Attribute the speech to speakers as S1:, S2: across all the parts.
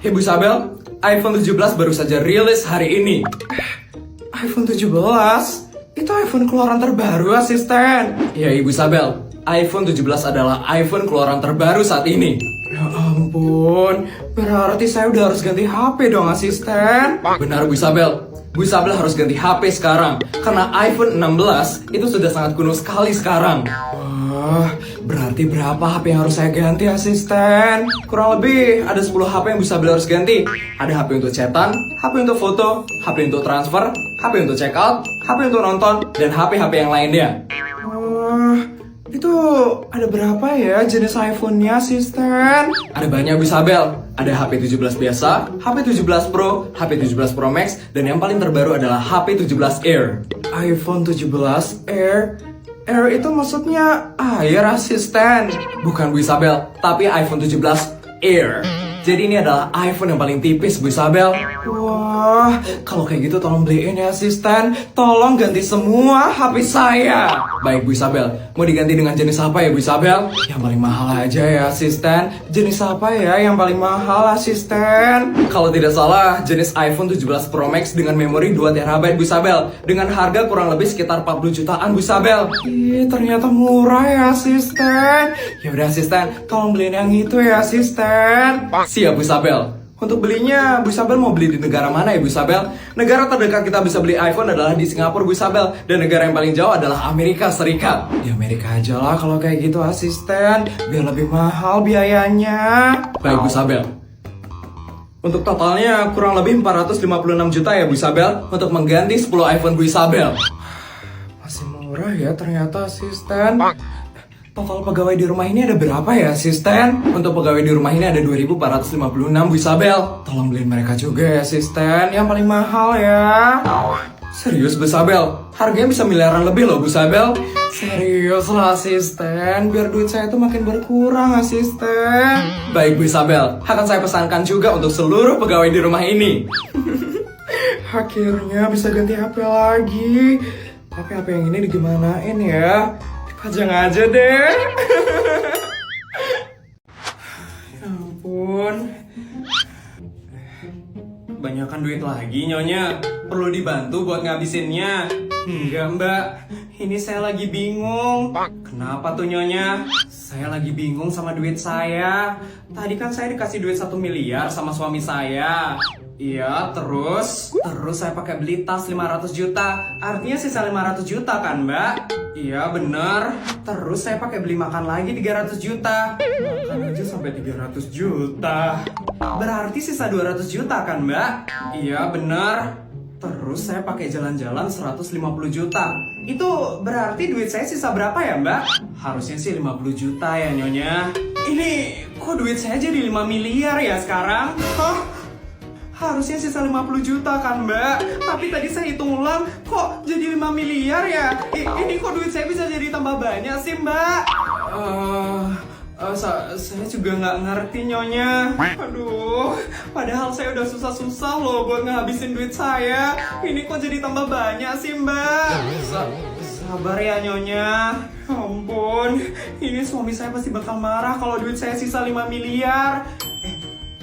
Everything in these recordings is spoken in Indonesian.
S1: Ibu Isabel, iPhone 17 baru saja rilis hari ini. iPhone 17? Itu iPhone keluaran terbaru, asisten. Ya, Ibu Isabel, iPhone 17 adalah iPhone keluaran terbaru saat ini. Ya ampun, berarti saya udah harus ganti HP dong, asisten. Benar, Bu Isabel. Bu Isabel harus ganti HP sekarang, karena iPhone 16 itu sudah sangat kuno sekali sekarang. Wah, berarti berapa HP yang harus saya ganti, asisten? Kurang lebih ada 10 HP yang Bu Isabel harus ganti. Ada HP untuk chatan, HP untuk foto, HP untuk transfer, HP untuk check out, HP untuk nonton, dan HP-HP yang lainnya. Wah, itu ada berapa ya jenis iPhone-nya, asisten? Ada banyak, Bu Isabel. Ada HP 17 biasa, HP 17 Pro, HP 17 Pro Max, dan yang paling terbaru adalah HP 17 Air. iPhone 17 Air? Air itu maksudnya air, asisten? Bukan, Bu Isabel, tapi iPhone 17 Air. Jadi ini adalah iPhone yang paling tipis, Bu Isabel. Wah, kalau kayak gitu tolong beliin ya, asisten. Tolong ganti semua HP saya. Baik, Bu Isabel. Mau diganti dengan jenis apa ya, Bu Isabel? Yang paling mahal aja ya, asisten. Jenis apa ya yang paling mahal, asisten? Kalau tidak salah, jenis iPhone 17 Pro Max dengan memori 2TB, Bu Isabel. Dengan harga kurang lebih sekitar 40 jutaan, Bu Isabel. Ih, ternyata murah ya, asisten. Ya udah, asisten. Tolong beliin yang itu ya, asisten. Siap, Bu Isabel. Untuk belinya, Bu Isabel mau beli di negara mana ya, Bu Isabel? Negara terdekat kita bisa beli iPhone adalah di Singapura, Bu Isabel. Dan negara yang paling jauh adalah Amerika Serikat. Di Amerika aja lah kalau kayak gitu, asisten. Biar lebih mahal biayanya. Baik, Bu Isabel. Untuk totalnya kurang lebih 456 juta ya, Bu Isabel. Untuk mengganti 10 iPhone Bu Isabel. Masih murah ya ternyata, asisten. Total pegawai di rumah ini ada berapa ya, asisten? Untuk pegawai di rumah ini ada 2.456, Bu Isabel. Tolong beliin mereka juga ya, asisten. Yang paling mahal ya. Serius, Bu Isabel? Harganya bisa miliaran lebih loh, Bu Isabel. Serius lah, asisten. Biar duit saya tuh makin berkurang, asisten. Baik, Bu Isabel. Akan saya pesankan juga untuk seluruh pegawai di rumah ini. Akhirnya bisa ganti HP lagi. Tapi HP yang ini digimanain ya? Pajang aja deh. Ya ampun. Kebanyakan duit lagi, Nyonya. Perlu dibantu buat ngabisinnya. Enggak, Mbak. Ini saya lagi bingung. Kenapa tuh, Nyonya? Saya lagi bingung sama duit saya. Tadi kan saya dikasih duit 1 miliar sama suami saya. Iya, terus saya pakai beli tas 500 juta. Artinya sisa 500 juta kan, Mbak? Iya, bener. Terus saya pakai beli makan lagi 300 juta. Makan aja sampai 300 juta. Berarti sisa 200 juta kan, Mbak? Iya, bener. Terus saya pakai jalan-jalan 150 juta. Itu berarti duit saya sisa berapa ya, Mbak? Harusnya sih 50 juta ya, Nyonya. Ini kok duit saya jadi 5 miliar ya sekarang? Hah? Harusnya sisa 50 juta kan, Mbak? Tapi tadi saya hitung ulang, kok jadi 5 miliar ya? Ini kok duit saya bisa jadi tambah banyak sih, Mbak? Saya juga nggak ngerti, Nyonya. Aduh, padahal saya udah susah-susah loh buat ngabisin duit saya. Ini kok jadi tambah banyak sih, Mbak? Sabar ya, Nyonya. Ampun, ini suami saya pasti bakal marah kalau duit saya sisa 5 miliar.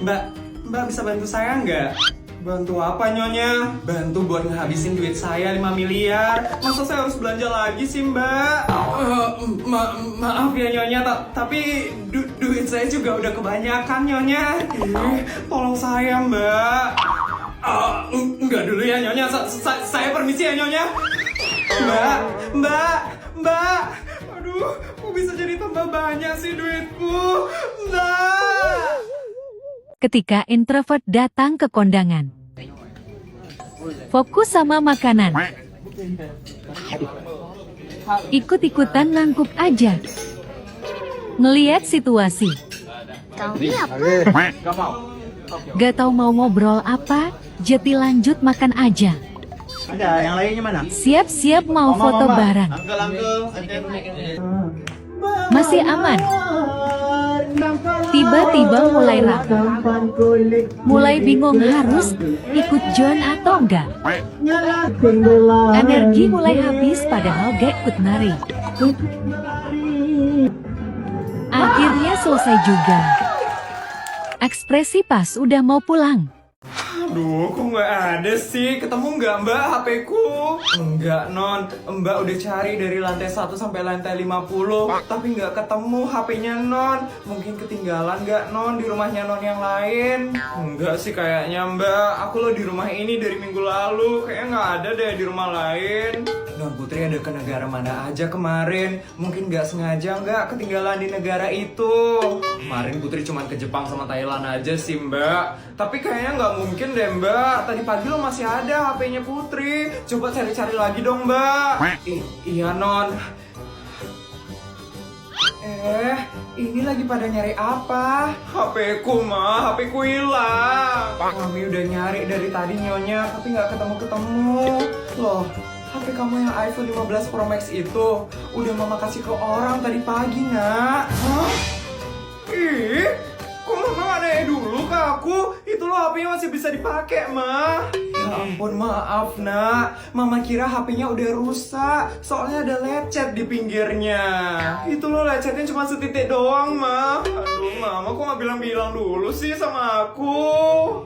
S1: Mbak bisa bantu saya nggak? Bantu apa, Nyonya? Bantu buat ngehabisin duit saya 5 miliar. Masa saya harus belanja lagi sih, Mbak? Maaf ya, Nyonya, tapi duit saya juga udah kebanyakan, Nyonya. Tolong saya, Mbak. Enggak dulu ya, Nyonya. Saya permisi ya, Nyonya. Mbak. Aduh, kok bisa jadi tambah banyak sih duitku? Mbak.
S2: Ketika introvert datang ke kondangan. Fokus sama makanan. Ikut-ikutan nangkuk aja. Ngeliat situasi. Gak tau mau ngobrol apa, jadi lanjut makan aja.
S3: Ada, yang lainnya mana?
S2: Siap-siap mau foto bareng. Masih aman. Tiba-tiba mulai ragu. Mulai bingung harus ikut John atau enggak. Energi mulai habis padahal gak ikut nari. Akhirnya selesai juga. ekspresi pas udah mau pulang.
S1: Aduh, kok nggak ada sih? Ketemu nggak mbak HP-ku? Enggak non, mbak udah cari dari lantai 1 sampai lantai 50, tapi nggak ketemu HP-nya non. Mungkin ketinggalan nggak non di rumahnya non yang lain? Enggak sih kayaknya mbak, aku lo di rumah ini dari minggu lalu, kayaknya nggak ada deh di rumah lain. Non Putri ada ke negara mana aja kemarin? Mungkin nggak sengaja nggak ketinggalan di negara itu. Kemarin Putri cuma ke Jepang sama Thailand aja sih mbak. Tapi kayaknya nggak mungkin deh mbak. Tadi pagi lo masih ada HP-nya Putri. Coba cari-cari lagi dong mbak. Iya non. Ini lagi pada nyari apa? HP-ku mah, HP-ku hilang. Kami udah nyari dari tadi nyonya, tapi nggak ketemu-ketemu. Loh, HP kamu yang iPhone 15 Pro Max itu udah mama kasih ke orang tadi pagi, nak. Hah? Ih, kok mama gak nanya dulu ke aku? Itu loh HP-nya masih bisa dipakai, ma. Ya ampun, maaf, nak. Mama kira HP-nya udah rusak, soalnya ada lecet di pinggirnya. Itu loh lecetnya cuma setitik doang, ma. Aduh, mama kok gak bilang-bilang dulu sih sama aku?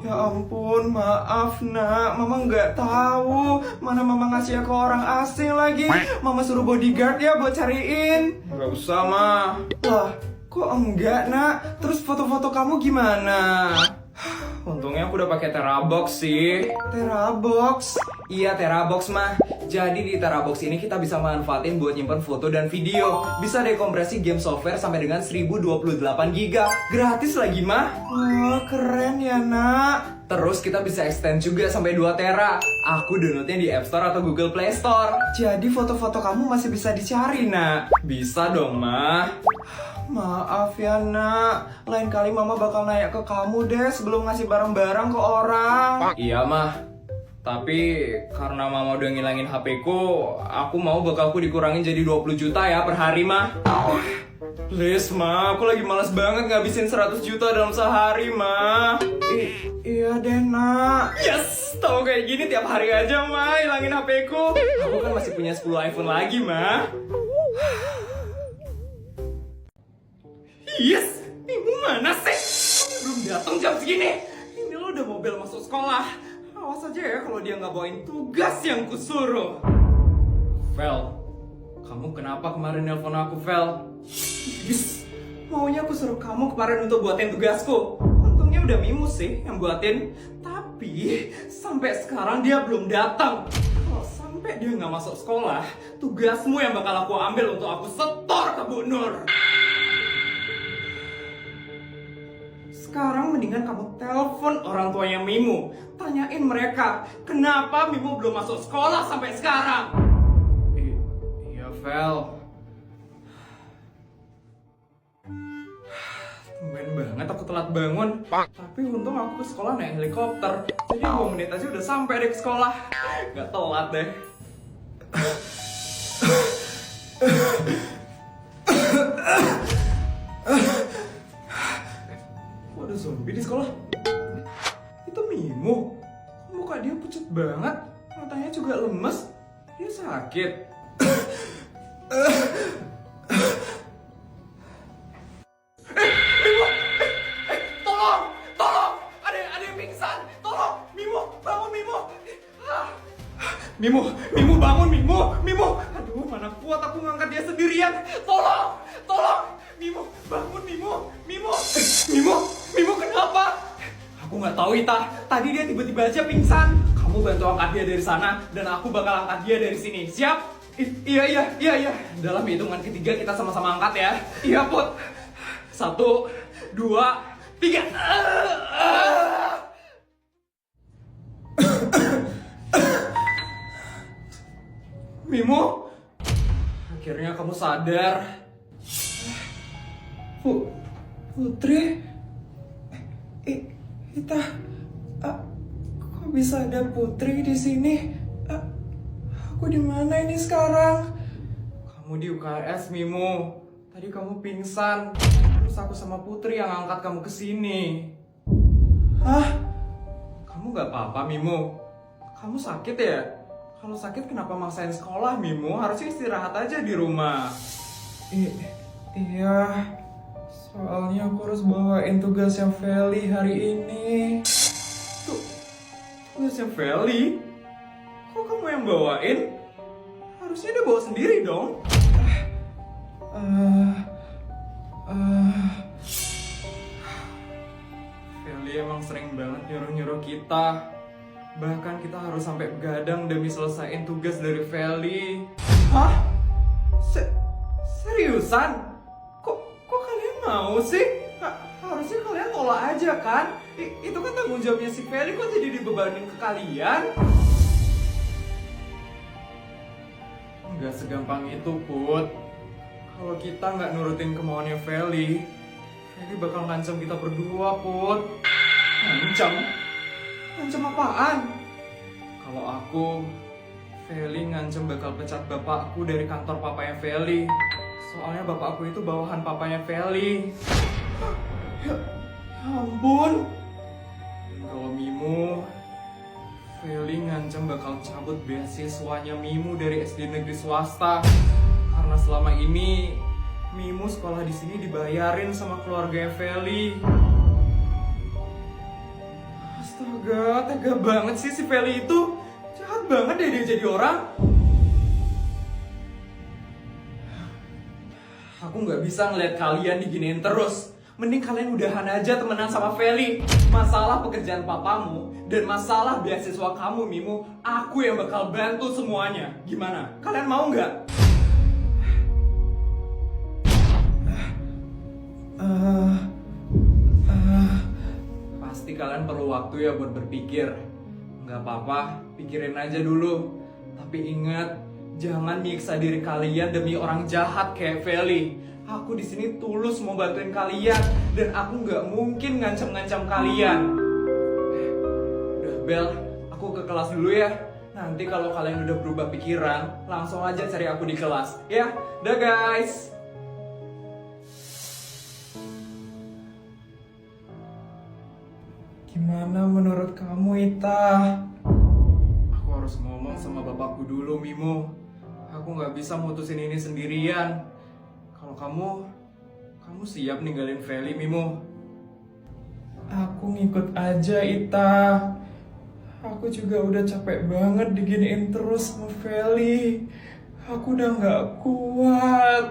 S1: Ya ampun, maaf, nak. Mama nggak tahu. Mana mama ngasih ke orang asing lagi. Mama suruh bodyguard ya buat cariin. Nggak usah, ma. Lah, kok enggak, nak? Terus foto-foto kamu gimana? Untungnya aku udah pakai Terabox sih. Terabox? Iya, Terabox mah. Jadi di Terabox ini kita bisa manfaatin buat nyimpan foto dan video. Bisa dekompresi game software sampai dengan 1028 GB. Gratis lagi mah. Wah, keren ya, nak. Terus kita bisa extend juga sampai 2 tera. Aku downloadnya di App Store atau Google Play Store. Jadi foto-foto kamu masih bisa dicari, nak. Bisa dong, mah. Maaf ya nak, lain kali mama bakal nanya ke kamu deh sebelum ngasih barang-barang ke orang. Iya mah, tapi karena mama udah ngilangin HP-ku, aku mau bakalku dikurangin jadi 20 juta ya per hari mah. Please ma, aku lagi malas banget ngabisin 100 juta dalam sehari ma. Iya deh nak. Yes, tau kayak gini tiap hari aja ma hilangin HP-ku. Aku kan masih punya 10 iPhone lagi ma. Yes, ibu mana sih? Belum datang jam segini. Ini lo udah mobil masuk sekolah. Awas aja ya kalau dia nggak bawain tugas yang kusuruh. Vel, kamu kenapa kemarin nelpon aku, Vel? Yes, maunya aku suruh kamu kemarin untuk buatin tugasku. Untungnya udah Mimu sih yang buatin. Tapi sampai sekarang dia belum datang. Kalau sampai dia nggak masuk sekolah, tugasmu yang bakal aku ambil untuk aku setor ke Bu Nur. Sekarang mendingan kamu telepon orang tuanya Mimu. Tanyain mereka, kenapa Mimu belum masuk sekolah sampai sekarang? Iya, Vel. Tumben banget aku telat bangun. Tapi untung aku ke sekolah naik helikopter. Jadi 2 menit aja udah sampai deh ke sekolah. Gak telat deh. Ada zombie di sekolah. Itu Mimu. Muka dia pucat banget. Matanya juga lemes. Dia sakit. Mimu! Tolong! Tolong! Ada yang pingsan! Tolong! Mimu! Bangun Mimu! Mimu bangun Mimu! Aduh, mana kuat aku ngangkat dia sendirian. Tolong! Tolong! Mimu, bangun Mimu kenapa? Aku nggak tahu Ita. Tadi dia tiba-tiba aja pingsan. Kamu bantu angkat dia dari sana dan aku bakal angkat dia dari sini. Siap? Iya. Dalam hitungan ketiga kita sama-sama angkat ya. Iya Put. 1, 2, 3. Mimu, akhirnya kamu sadar. Putri, Ita, kok bisa ada Putri di sini? Aku di mana ini sekarang? Kamu di UKS, Mimu. Tadi kamu pingsan, terus aku sama Putri yang angkat kamu ke sini. Hah? Kamu nggak apa-apa, Mimu? Kamu sakit ya? Kalau sakit kenapa maksain sekolah, Mimu? Harusnya istirahat aja di rumah. Iya. Soalnya aku harus bawain tugasnya Feli hari ini. Tugasnya Feli? Kok kamu yang bawain? Harusnya dia bawa sendiri dong. Feli emang sering banget nyuruh-nyuruh kita. Bahkan kita harus sampai begadang demi selesaiin tugas dari Feli. Hah? Seriusan? Kok kalian mau sih? Harusnya kalian tolak aja kan? Itu kan tanggung jawabnya si Feli, kok jadi dibebanin ke kalian? Nggak segampang itu, Put. Kalau kita nggak nurutin kemauannya Feli bakal ngancam kita berdua, Put. Ngancam? Ngancam apaan? Kalau aku, Feli ngancam bakal pecat bapakku dari kantor papanya Feli. Soalnya bapakku itu bawahan papanya Feli. Ya ampun. Dan kalau Mimu, Feli ngancam bakal cabut beasiswanya Mimu dari SD negeri swasta. Karena selama ini Mimu sekolah di sini dibayarin sama keluarganya Feli. Astaga, tega banget sih si Feli itu. Jahat banget deh dia jadi orang. Aku nggak bisa ngeliat kalian diginiin terus. Mending kalian udahan aja temenan sama Feli. Masalah pekerjaan papamu dan masalah beasiswa kamu, Mimu, aku yang bakal bantu semuanya. Gimana? Kalian mau nggak? Pasti kalian perlu waktu ya buat berpikir. Nggak apa-apa, pikirin aja dulu. Tapi ingat, jangan nyiksa diri kalian demi orang jahat kayak Feli. Aku di sini tulus mau bantuin kalian dan aku nggak mungkin ngancam-ngancam kalian. Udah Bel, aku ke kelas dulu ya. Nanti kalau kalian udah berubah pikiran, langsung aja cari aku di kelas. Ya, dah guys. Gimana menurut kamu, Ita? Aku harus ngomong sama bapakku dulu, Mimo. Aku nggak bisa mutusin ini sendirian. Kalau kamu siap ninggalin Feli, Mimo? Aku ngikut aja, Ita. Aku juga udah capek banget diginiin terus sama Feli. Aku udah nggak kuat.